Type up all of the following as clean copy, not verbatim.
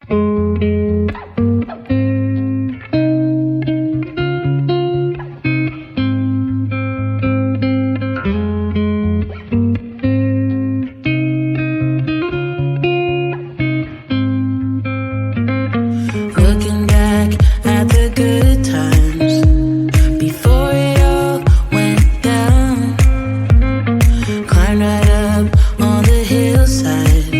Looking back at the good times before it all went down. Climbed right up on the hillside,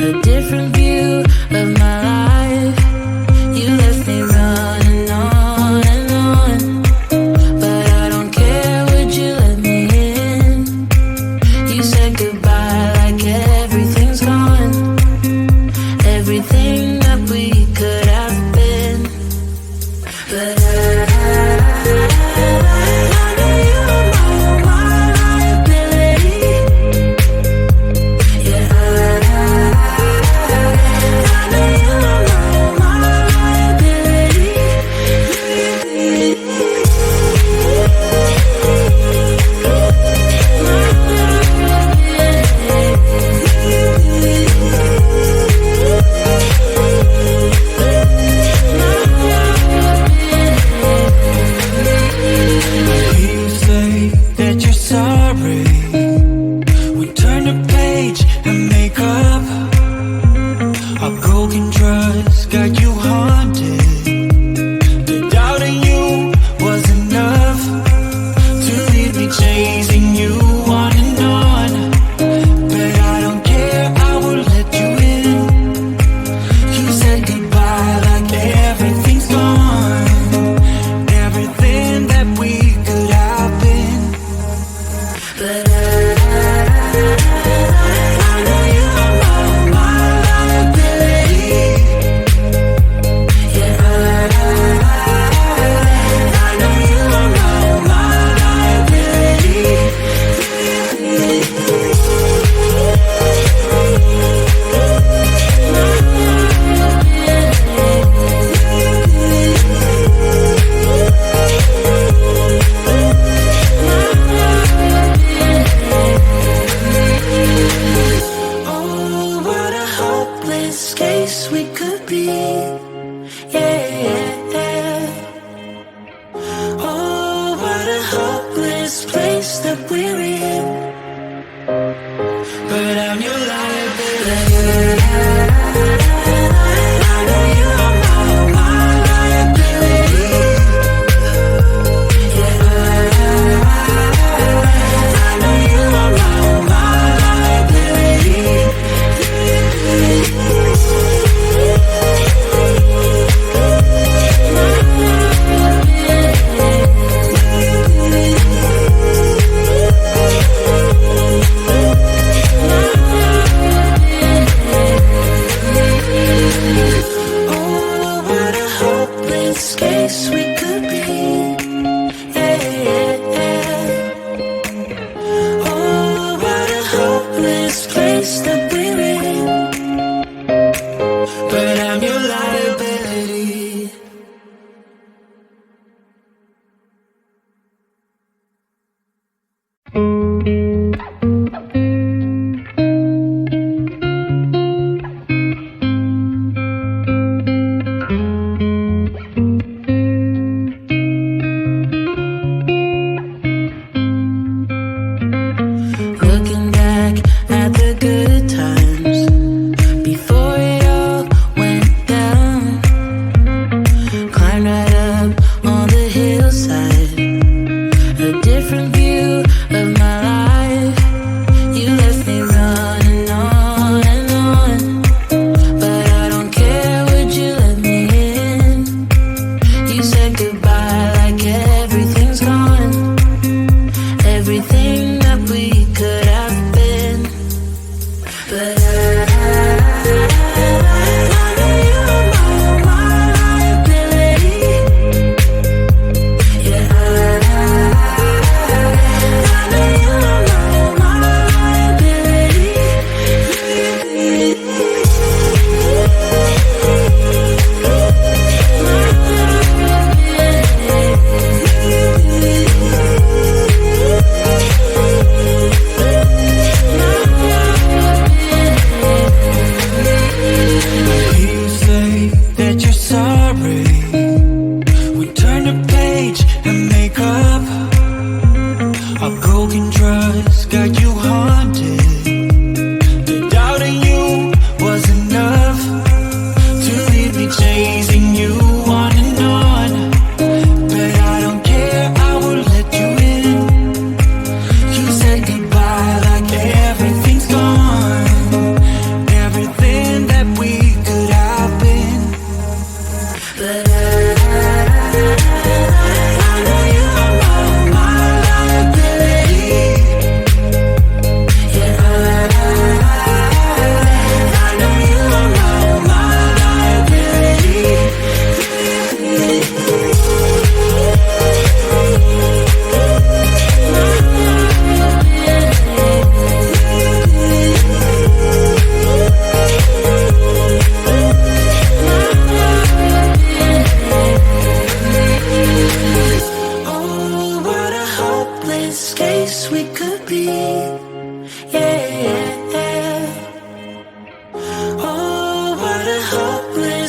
a different view of my life. You left me running on and on, but I don't care, would you let me in? You said goodbye like everything's gone, everything that we could have been. But I know you are my liability. Yeah, I know you are my liability. You say that you're sorry. We turn the page and make up. Our broken trust got you haunted. The doubt in you was enough to leave me chasing you on and on. But I don't care, I will let you in. You said goodbye like everything's gone, everything that we could have been. But I know you are my liability. Yeah, I know you are my liability. Oh, what a hopeless case we could be. Yeah. Oh, what a hopeless place that we're in. But I'm your liability. I know you are my liability. Yeah, I know you are my liability. Oh, what a hopeless case we could be. Yeah. Oh, what a hopeless place that we're in. But I'm your liability. Looking back at the good times before it all went down.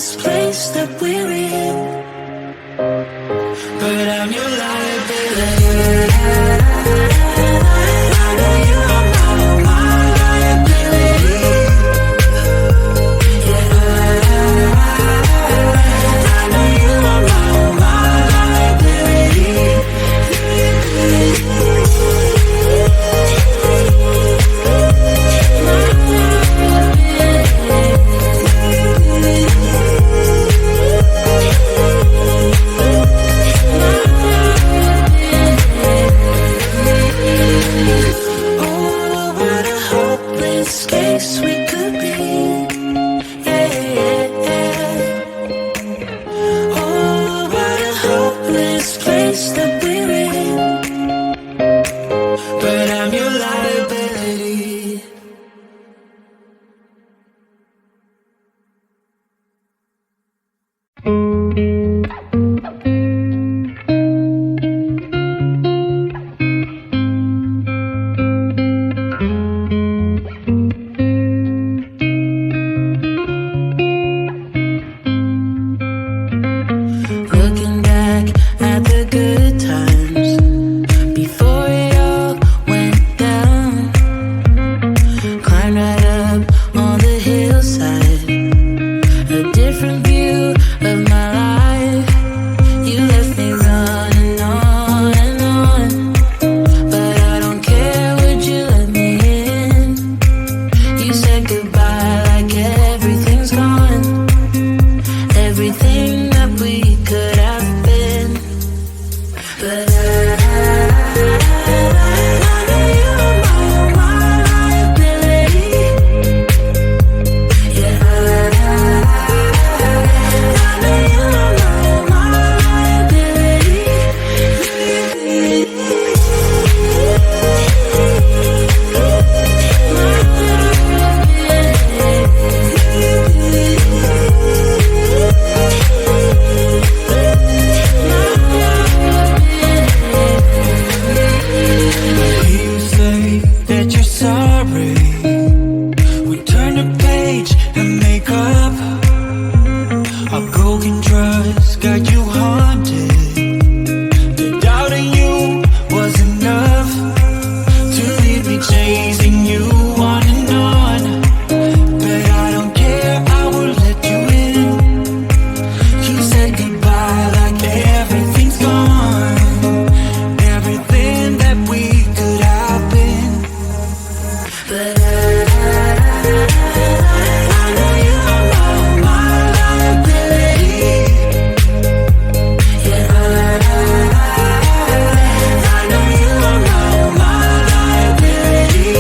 this place that we're in, but I'm your liability. I know you are my liability. Yeah, I know you are my liability. Case we could be, yeah. Oh, what a hopeless place that we're in, but I'm your liability. Looking back at the good times before it all went down, climbed right up on the hillside, a different view of my life. You left me running on and on, but I don't care, would you let me in? You said goodbye like everything's gone, everything that we could have been, but I know you are my liability. Yeah, I know you are my liability. You say that you're sorry. We turn the page and make up. Our broken trust got you haunted. The doubt in you was enough to leave me chasing you on and on. But I don't care, I will let you in. You said goodbye like everything's gone, everything that we could have been. But I know you are my liability. Yeah, I know you are my liability.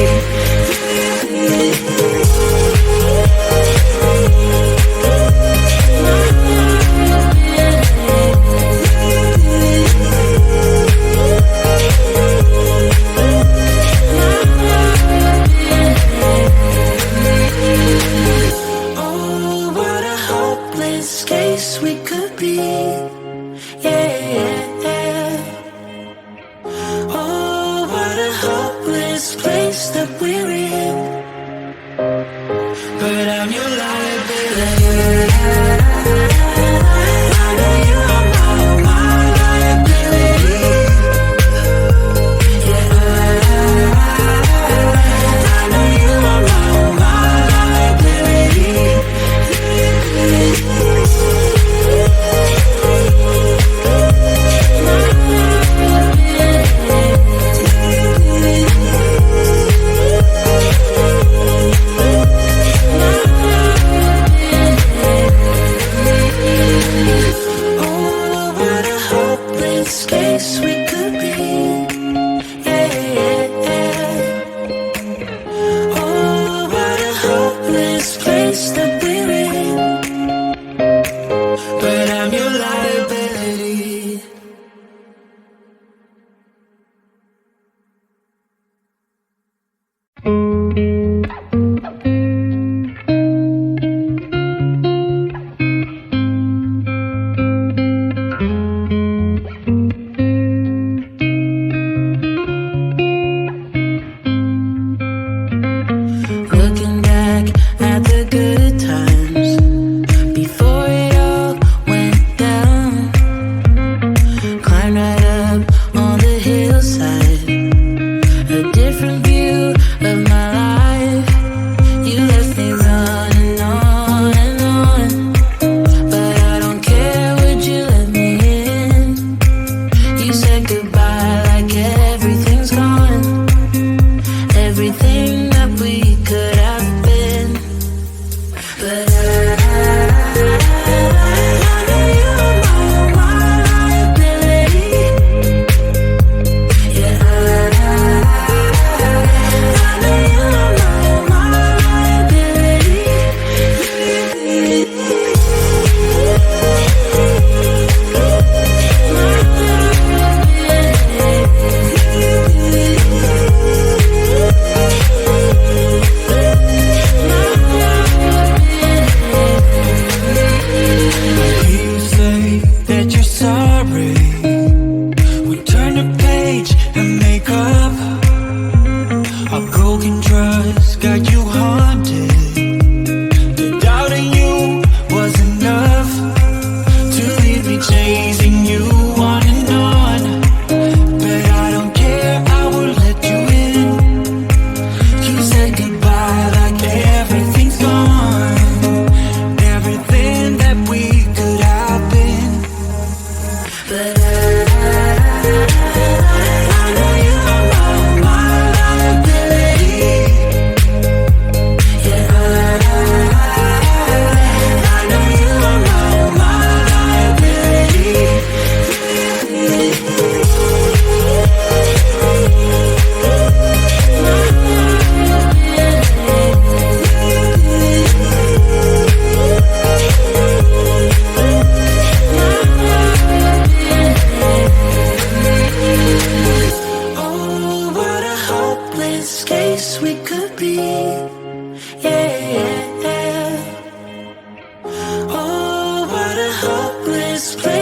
Oh, what a hopeless case we could be, yeah. Oh, what a hopeless place that we're in, but I'm your liability. I know you are my liability. Yeah, I know you are my liability. hopeless place.